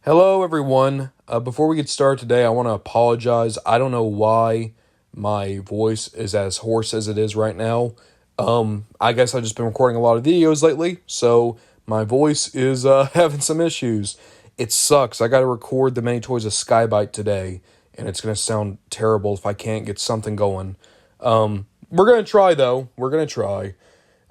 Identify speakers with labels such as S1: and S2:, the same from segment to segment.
S1: Hello, everyone. Before we get started today, I want to apologize. I don't know why my voice is as hoarse as it is right now. I guess I've just been recording a lot of videos lately, so my voice is having some issues. It sucks. I got to record the Many Toys of Skybite today, and it's going to sound terrible if I can't get something going. We're going to try, though. We're going to try.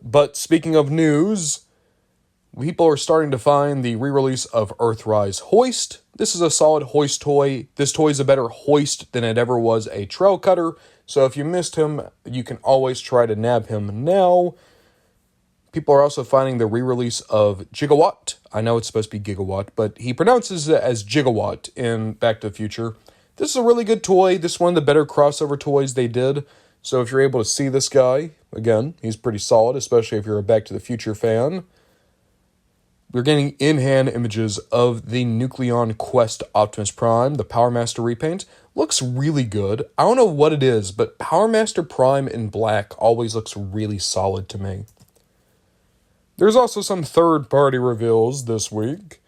S1: But speaking of news, people are starting to find the re-release of Earthrise Hoist. This is a solid hoist toy. This toy is a better hoist than it ever was a trail cutter. So if you missed him, you can always try to nab him now. People are also finding the re-release of Gigawatt. I know it's supposed to be Gigawatt, but he pronounces it as Gigawatt in Back to the Future. This is a really good toy. This is one of the better crossover toys they did. So if you're able to see this guy, again, he's pretty solid, especially if you're a Back to the Future fan. We're getting in-hand images of the Nucleon Quest Optimus Prime, the Power Master repaint. Looks really good. I don't know what it is, but Power Master Prime in black always looks really solid to me. There's also some third-party reveals this week.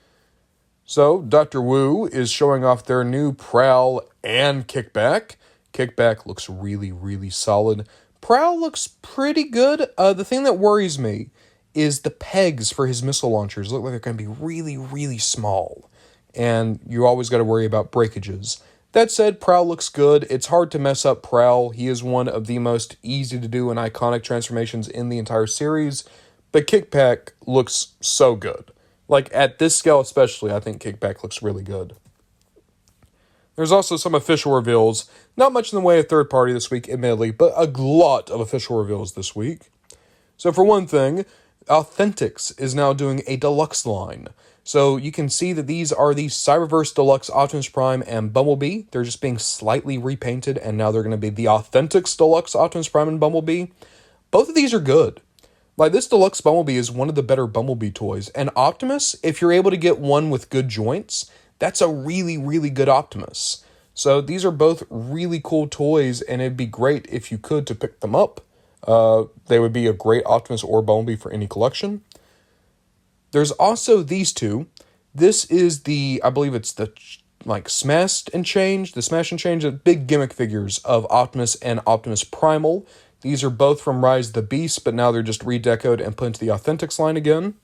S1: So, Dr. Wu is showing off their new Prowl and Kickback. Kickback looks really, really solid. Prowl looks pretty good. The thing that worries me is the pegs for his missile launchers look like they're going to be really, really small. And you always got to worry about breakages. That said, Prowl looks good. It's hard to mess up Prowl. He is one of the most easy to do and iconic transformations in the entire series. But Kickback looks so good. Like, at this scale especially, I think Kickback looks really good. There's also some official reveals. Not much in the way of third party this week, admittedly, but a lot of official reveals this week. So for one thing, Authentics is now doing a deluxe line. So you can see that these are the Cyberverse Deluxe Optimus Prime and Bumblebee. They're just being slightly repainted, and now they're going to be the Authentics Deluxe Optimus Prime and Bumblebee. Both of these are good. Like, this Deluxe Bumblebee is one of the better Bumblebee toys. And Optimus, if you're able to get one with good joints, that's a really, really good Optimus. So these are both really cool toys, and it'd be great if you could to pick them up. They would be a great Optimus or Bumblebee for any collection. There's also these two. This is I believe it's the, Smash and Change, the big gimmick figures of Optimus and Optimus Primal. These are both from Rise of the Beast, but now they're just redecoed and put into the Authentics line again.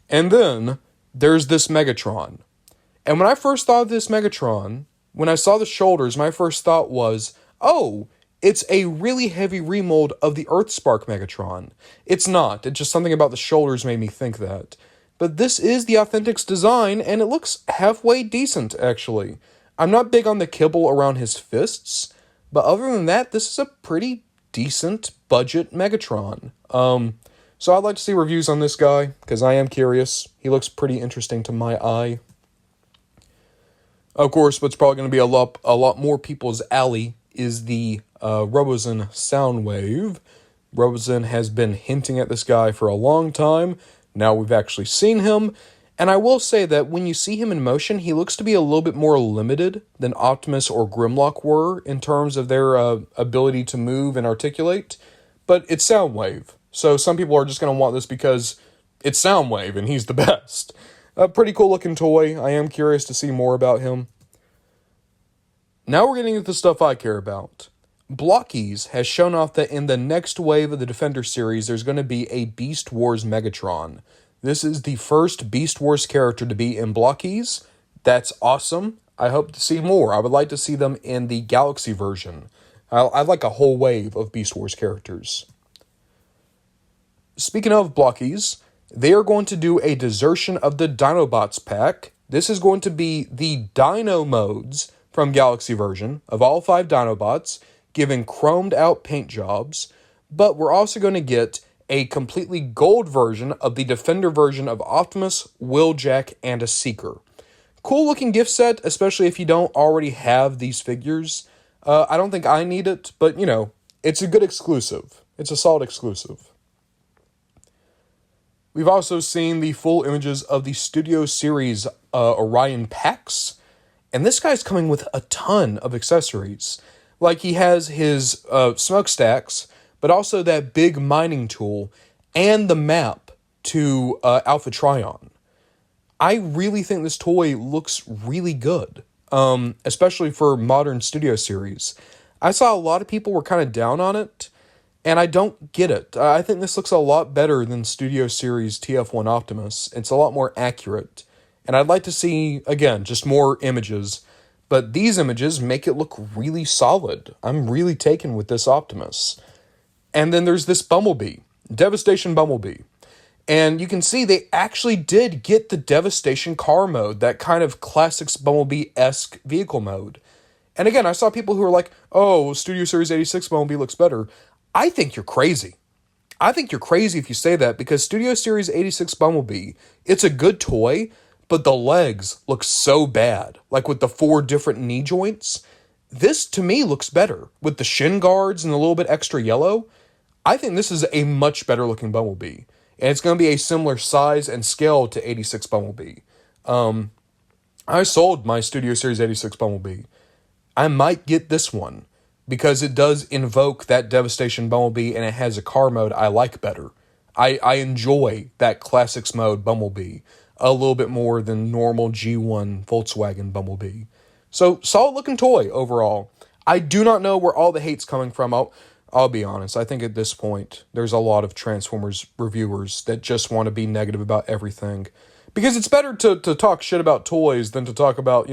S1: And then, there's this Megatron. And when I first thought of this Megatron, when I saw the shoulders, my first thought was, oh, it's a really heavy remold of the Earthspark Megatron. It's not. It's just something about the shoulders made me think that. But this is the Authentics design, and it looks halfway decent, actually. I'm not big on the kibble around his fists, but other than that, this is a pretty decent budget Megatron. So I'd like to see reviews on this guy, because I am curious. He looks pretty interesting to my eye. Of course, what's probably going to be a lot more people's alley is the Robosen Soundwave. Robosen has been hinting at this guy for a long time. Now we've actually seen him. And I will say that when you see him in motion, he looks to be a little bit more limited than Optimus or Grimlock were in terms of their ability to move and articulate. But it's Soundwave. So some people are just going to want this because it's Soundwave and he's the best. A pretty cool looking toy. I am curious to see more about him. Now we're getting into the stuff I care about. Blokees has shown off that in the next wave of the Defender series, there's going to be a Beast Wars Megatron. This is the first Beast Wars character to be in Blokees. That's awesome. I hope to see more. I would like to see them in the Galaxy version. I'd like a whole wave of Beast Wars characters. Speaking of Blokees, they are going to do a Desertion of the Dinobots pack. This is going to be the Dino modes from Galaxy version of all 5 Dinobots, given chromed out paint jobs, but we're also going to get a completely gold version of the Defender version of Optimus, Wheeljack, and a Seeker. Cool looking gift set, especially if you don't already have these figures. I don't think I need it, but it's a good exclusive. It's a solid exclusive. We've also seen the full images of the Studio Series Orion packs, and this guy's coming with a ton of accessories. Like, he has his smokestacks, but also that big mining tool, and the map to Alpha Trion. I really think this toy looks really good, especially for modern Studio Series. I saw a lot of people were kind of down on it, and I don't get it. I think this looks a lot better than Studio Series TF1 Optimus. It's a lot more accurate. And I'd like to see, again, just more images. But these images make it look really solid. I'm really taken with this Optimus. And then there's this Bumblebee, Devastation Bumblebee. And you can see they actually did get the Devastation car mode, that kind of classics Bumblebee-esque vehicle mode. And again, I saw people who were like, oh, Studio Series 86 Bumblebee looks better. I think you're crazy. I think you're crazy if you say that, because Studio Series 86 Bumblebee, it's a good toy, but the legs look so bad. Like with the 4 different knee joints. This, to me, looks better. With the shin guards and a little bit extra yellow, I think this is a much better looking Bumblebee. And it's going to be a similar size and scale to 86 Bumblebee. I sold my Studio Series 86 Bumblebee. I might get this one, because it does invoke that Devastation Bumblebee, and it has a car mode I like better. I enjoy that Classics mode Bumblebee a little bit more than normal G1 Volkswagen Bumblebee. So, solid looking toy overall. I do not know where all the hate's coming from. I'll be honest. I think at this point, there's a lot of Transformers reviewers that just want to be negative about everything. Because it's better to talk shit about toys than to talk about,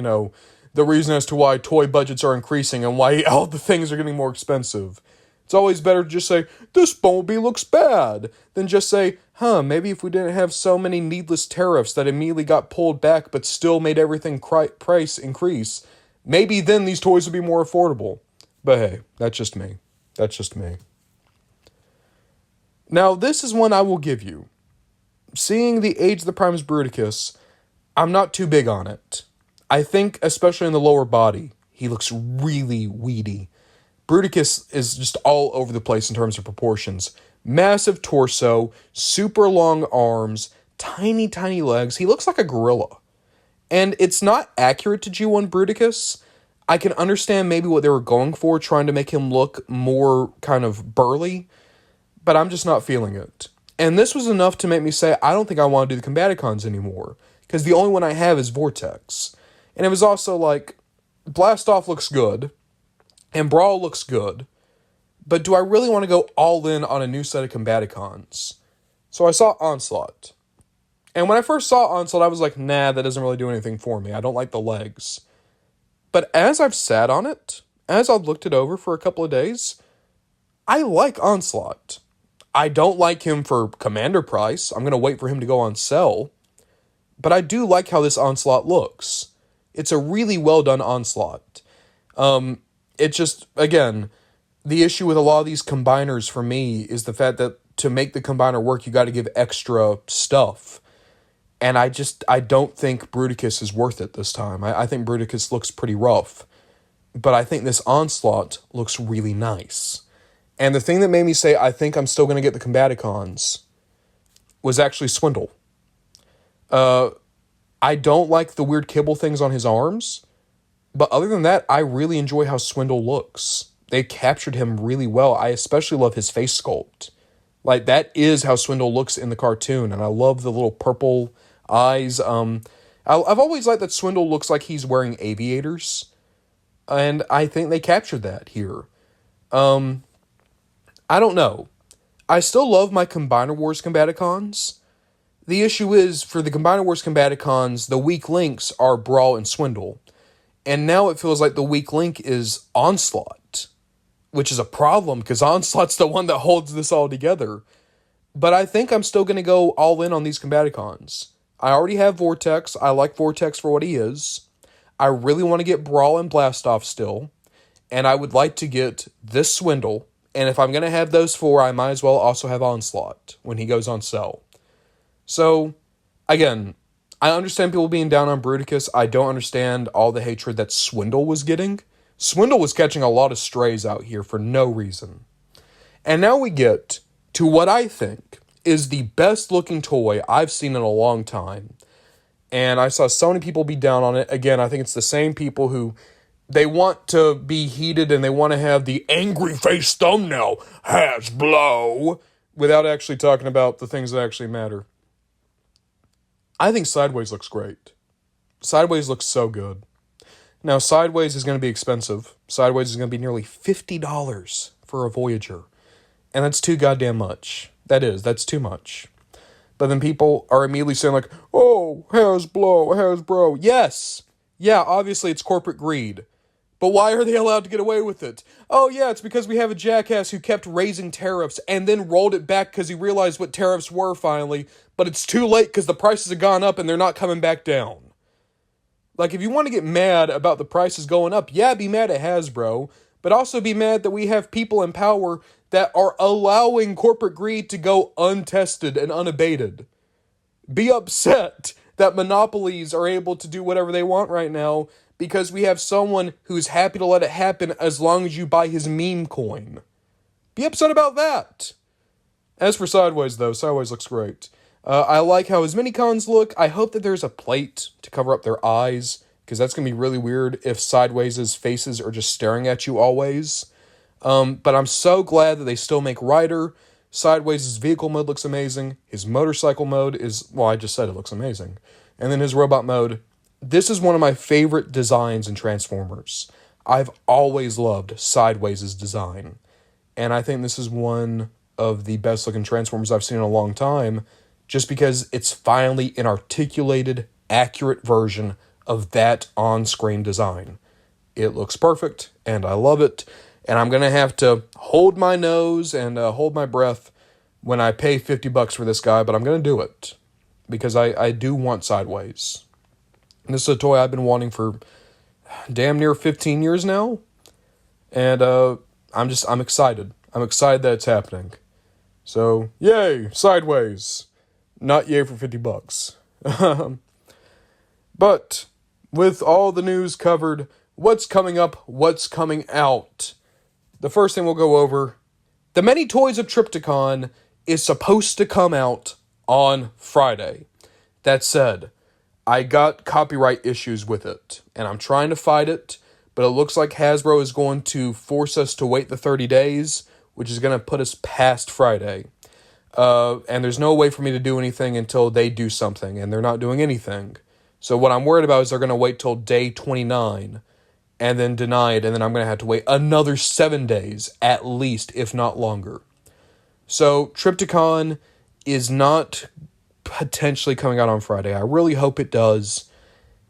S1: the reason as to why toy budgets are increasing and why all the things are getting more expensive. It's always better to just say, this Bumblebee looks bad, than just say, maybe if we didn't have so many needless tariffs that immediately got pulled back but still made everything price increase, maybe then these toys would be more affordable. But hey, that's just me. That's just me. Now, this is one I will give you. Seeing the age of the Primes Bruticus, I'm not too big on it. I think, especially in the lower body, he looks really weedy. Bruticus is just all over the place in terms of proportions. Massive torso, super long arms, tiny, tiny legs. He looks like a gorilla. And it's not accurate to G1 Bruticus. I can understand maybe what they were going for, trying to make him look more kind of burly, but I'm just not feeling it. And this was enough to make me say, I don't think I want to do the Combaticons anymore, because the only one I have is Vortex. And it was also like, Blastoff looks good, and Brawl looks good, but do I really want to go all in on a new set of Combaticons? So I saw Onslaught. And when I first saw Onslaught, I was like, nah, that doesn't really do anything for me. I don't like the legs. But as I've sat on it, as I've looked it over for a couple of days, I like Onslaught. I don't like him for Commander price. I'm going to wait for him to go on sale. But I do like how this Onslaught looks. It's a really well done Onslaught. It just, again, the issue with a lot of these combiners for me is the fact that to make the combiner work, you got to give extra stuff. And I don't think Bruticus is worth it this time. I think Bruticus looks pretty rough. But I think this Onslaught looks really nice. And the thing that made me say I think I'm still going to get the Combaticons was actually Swindle. I don't like the weird kibble things on his arms. But other than that, I really enjoy how Swindle looks. They captured him really well. I especially love his face sculpt. Like, that is how Swindle looks in the cartoon. And I love the little purple eyes. I've always liked that Swindle looks like he's wearing aviators. And I think they captured that here. I don't know. I still love my Combiner Wars Combaticons. The issue is, for the Combiner Wars Combaticons, the weak links are Brawl and Swindle. And now it feels like the weak link is Onslaught, which is a problem because Onslaught's the one that holds this all together. But I think I'm still going to go all in on these Combaticons. I already have Vortex. I like Vortex for what he is. I really want to get Brawl and Blastoff still. And I would like to get this Swindle. And if I'm going to have those 4, I might as well also have Onslaught when he goes on sale. So, again, I understand people being down on Bruticus. I don't understand all the hatred that Swindle was getting. Swindle was catching a lot of strays out here for no reason. And now we get to what I think is the best looking toy I've seen in a long time. And I saw so many people be down on it. Again, I think it's the same people who, they want to be heated and they want to have the angry face thumbnail, Hasbro, without actually talking about the things that actually matter. I think Sideways looks great. Sideways looks so good. Now, Sideways is going to be expensive. Sideways is going to be nearly $50 for a Voyager. And that's too goddamn much. That's too much. But then people are immediately saying like, oh, Hasbro. Yes. Yeah, obviously it's corporate greed. But why are they allowed to get away with it? Oh yeah, it's because we have a jackass who kept raising tariffs and then rolled it back because he realized what tariffs were finally, but it's too late because the prices have gone up and they're not coming back down. Like, if you want to get mad about the prices going up, yeah, be mad at Hasbro, but also be mad that we have people in power that are allowing corporate greed to go untested and unabated. Be upset that monopolies are able to do whatever they want right now because we have someone who's happy to let it happen as long as you buy his meme coin. Be upset about that. As for Sideways, though, Sideways looks great. I like how his mini-cons look. I hope that there's a plate to cover up their eyes, because that's going to be really weird if Sideways' faces are just staring at you always. But I'm so glad that they still make Ryder. Sideways' vehicle mode looks amazing. His motorcycle mode is, well, I just said it looks amazing. And then his robot mode. This is one of my favorite designs in Transformers. I've always loved Sideways' design. And I think this is one of the best looking Transformers I've seen in a long time, just because it's finally an articulated, accurate version of that on-screen design. It looks perfect, and I love it. And I'm going to have to hold my nose and hold my breath when I pay $50 for this guy, but I'm going to do it. Because I do want Sideways. And this is a toy I've been wanting for damn near 15 years now. And I'm excited. I'm excited that it's happening. So, yay, Sideways. Not yay for $50. But with all the news covered, what's coming up, what's coming out? The first thing we'll go over, the Many Toys of Trypticon is supposed to come out on Friday. That said, I got copyright issues with it, and I'm trying to fight it, but it looks like Hasbro is going to force us to wait the 30 days, which is going to put us past Friday. And there's no way for me to do anything until they do something, and they're not doing anything. So what I'm worried about is they're going to wait till day 29, and then deny it, and then I'm going to have to wait another 7 days, at least, if not longer. So Trypticon is not potentially coming out on Friday. I really hope it does.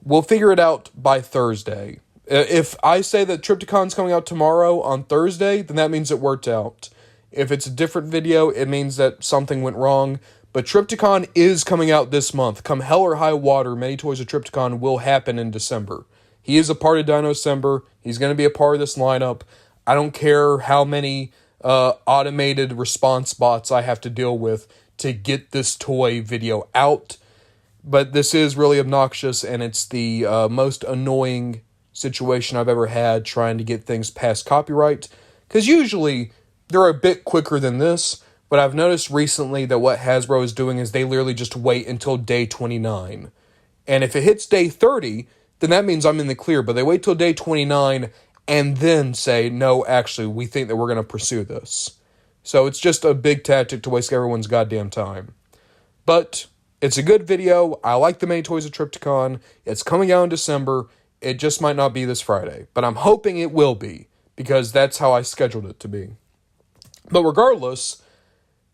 S1: We'll figure it out by Thursday. If I say that Trypticon's coming out tomorrow on Thursday, then that means it worked out. If it's a different video, it means that something went wrong. But Trypticon is coming out this month. Come hell or high water, Many Toys of Trypticon will happen in December. He is a part of Dino-Cember. He's going to be a part of this lineup. I don't care how many automated response bots I have to deal with to get this toy video out. But this is really obnoxious, and it's the most annoying situation I've ever had trying to get things past copyright. Because usually they're a bit quicker than this, but I've noticed recently that what Hasbro is doing is they literally just wait until day 29. And if it hits day 30, then that means I'm in the clear. But they wait till day 29 and then say, no, actually, we think that we're going to pursue this. So it's just a big tactic to waste everyone's goddamn time. But it's a good video. I like the Many Toys of Trypticon. It's coming out in December. It just might not be this Friday. But I'm hoping it will be, because that's how I scheduled it to be. But regardless,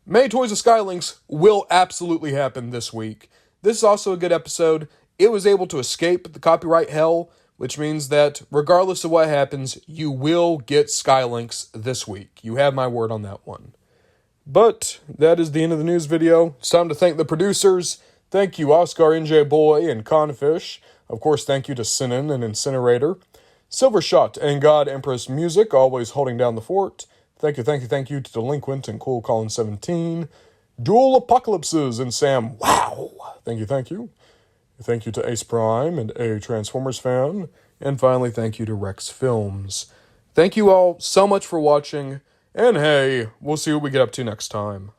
S1: Many Toys of Skylinks will absolutely happen this week. This is also a good episode. It was able to escape the copyright hell, which means that regardless of what happens, you will get Skylinks this week. You have my word on that one. But that is the end of the news video. It's time to thank the producers. Thank you, Oscar NJ Boy and Confish. Of course, thank you to Sinan and Incinerator. Silvershot and God Empress Music, always holding down the fort. Thank you to Delinquent and Cool Colin 17. Dual Apocalypses and Sam Wow. Thank you. Thank you to Ace Prime and a Transformers fan. And finally, thank you to Rex Films. Thank you all so much for watching. And hey, we'll see what we get up to next time.